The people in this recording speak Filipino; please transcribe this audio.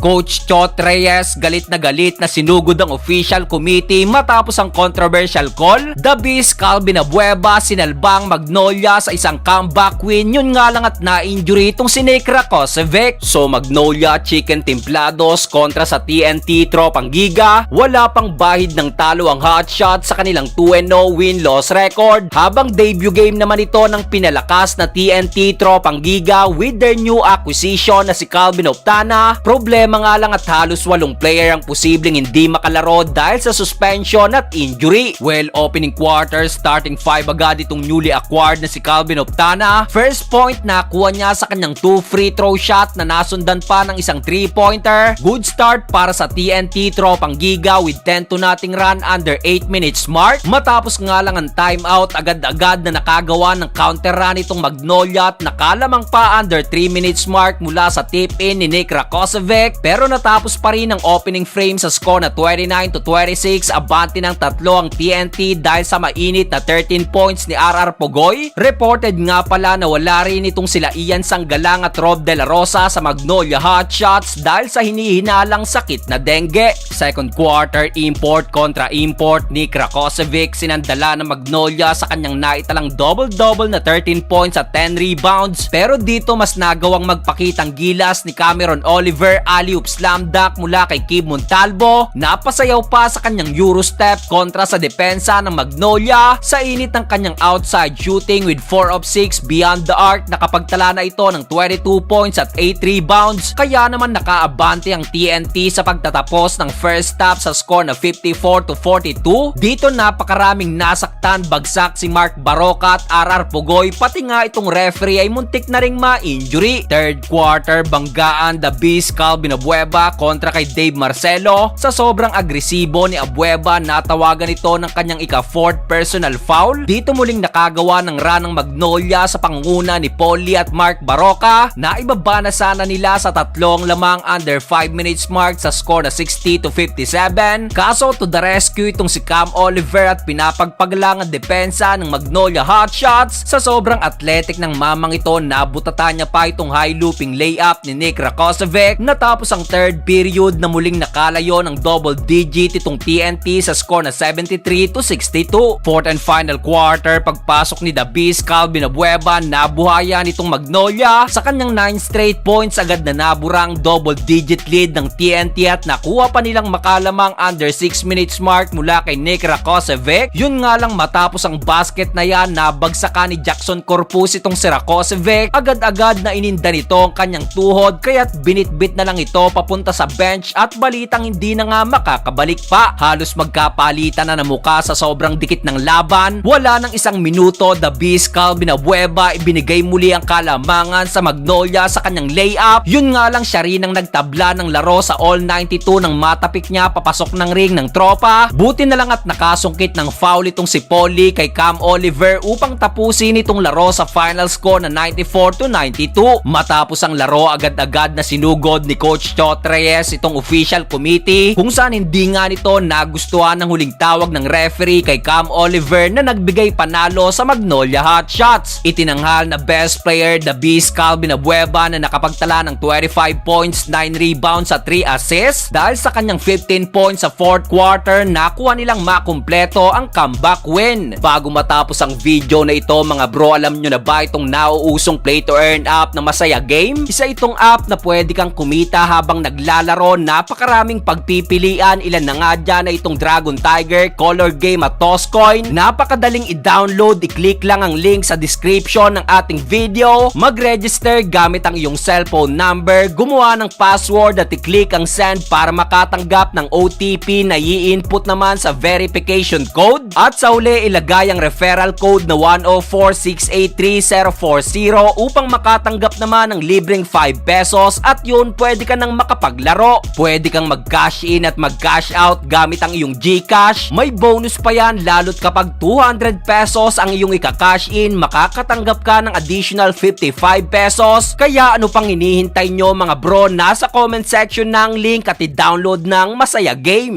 Coach Chot Reyes galit na sinugod ang official committee matapos ang controversial call. The Beast Calvin Abueva sinalbang Magnolia sa isang comeback win. Yun nga lang at na-injury itong si Nick Rakocevic. So Magnolia Chicken Templados kontra sa TNT Tropang Giga. Wala pang bahid ng talo ang Hotshot sa kanilang 2-0 win-loss record. Habang debut game naman ito ng pinalakas na TNT Tropang Giga with their new acquisition na si Calvin Optana. Problema nga lang at halos 8 player ang posibleng hindi makalaro dahil sa suspension at injury. Well, opening quarter, starting 5 agad itong newly acquired na si Calvin Optana. First point nakuha niya sa kanyang 2 free throw shot na nasundan pa ng isang 3-pointer. Good start para sa TNT Tropang Giga with 10-0 run under 8 minutes mark. Matapos nga lang ang timeout, agad-agad na nakagawa ng counter run itong Magnolia at nakalamang pa under 3 minutes mark mula sa tip-in ni Nick Rakocevic. Pero natapos pa rin ang opening frame sa score na 29-26. Abante ng 3 ang TNT dahil sa mainit na 13 points ni RR Pogoy. Reported nga pala na wala rin itong sila Ian Sanggalang at Rob De La Rosa sa Magnolia Hotshots dahil sa hinihinalang sakit na dengue. Second quarter, import kontra import. Nick Rakocevic sinandala ng Magnolia sa kanyang naitalang double-double na 13 points at 10 rebounds. Pero dito mas nagawang magpakitang gilas ni Cameron Oliver, alley-oop slam dunk mula kay Kib Montalvo. Napasayaw pa sa kanyang Eurostep kontra sa depensa ng Magnolia sa init ng kanyang outside shooting with 4 of 6 beyond the arc. Nakapagtala na ito ng 22 points at 8 rebounds. Kaya naman nakaabante ang TNT sa pagtatapos ng first half sa score na 54-42. Dito napakaraming nasaktan, bagsak si Mark Baroka at RR Pogoy, pati nga itong referee ay muntik na ring ma-injury. Third quarter, banggaan the Beast Calvin Abueva kontra kay Dave Marcelo. Sa sobrang agresibo ni Abueva, natawagan ito ng kanyang ika-4th personal foul. Dito muling nakagawa ng run ng Magnolia sa pangunguna ni Polly at Mark Baroka. Naibaba na sana nila sa 3 lamang under 5 minutes mark sa score na 60-57. Kaso to the rescue itong si Cam Oliver at pinapagpaglang ang depensa ng Magnolia Hotshots. Sa sobrang athletic ng mamang ito, nabutatan niya pa itong high looping layup ni Nick Rakocevic. Natapos ang third period na muling nakalayo ng double digit itong TNT sa score na 73-62. Fourth and final quarter, pagpasok ni The Beast Calvin Abueva, nabuhayan itong Magnolia. Sa kanyang 9 straight points, agad na naburang double digit lead ng TNT at nakuha pa nilang makalamang under 6 minutes mark mula kay Nick Rakocevic. Yun nga lang, matapos ang basket na yan, nabagsakan ni Jackson Corpus itong si Rakocevic. Agad-agad na ininda nito ang kanyang tuhod kaya't binitbit na lang ito papunta sa bench at balitang hindi na nga makakabalik pa. Halos magkapalitan na muka sa sobrang dikit ng laban. Wala nang 1 minuto, The Beast Calvin Abueva ibinigay muli ang kalamangan sa Magnolia sa kanyang layup. Yun nga lang, siya rin ang nagtabla ng laro sa all 92 nang matapik niya papasok ng ring ng tropa. Buti na lang at nakasungkit ng foul itong si Polly kay Cam Oliver upang tapusin itong laro sa final score na 94-92. Matapos ang laro, agad-agad na sinugod ni Coach Chot Reyes itong official committee kung saan hindi nga nito nagustuhan ng huling tawag ng referee kay Cam Oliver na nagbigay panalo sa Magnolia Hotshots. Itinanghal na best player The Beast Calvin Abueva na nakapagtala ng 25 points, 9 rebounds at 3 assists. Dahil sa kanyang 15 points sa fourth quarter, nakuha nilang makumpleto ang comeback win. Bago matapos ang video na ito, mga bro, alam nyo na ba itong nauusong play to earn app na Masaya Game? Isa itong app na pwede kang kumita habang naglalaro. Napakaraming pagpipilian, ilan na nga dyan na itong Dragon Tiger, Color Game at Tosscoin. Napakadaling i-download, i-click lang ang link sa description ng ating video, mag-register gamit ang iyong cellphone number, gumawa ng password at i-click ang send para makatanggap ng OTP na i-input naman sa verification code. At sa uli, ilagay ang referral code na 104683040 upang makatanggap naman ng libreng 5 pesos at yun, pwede ka nang makapaglaro. Pwede kang mag-cash in at mag-cash out gamit ang iyong GCash. May bonus pa yan lalo't kapag 200 pesos ang iyong ika-cash in, makakatanggap ka ng additional 55 pesos. Kaya ano pang hinihintay nyo mga bro, nasa comment section ng link at i-download ng Masaya Game.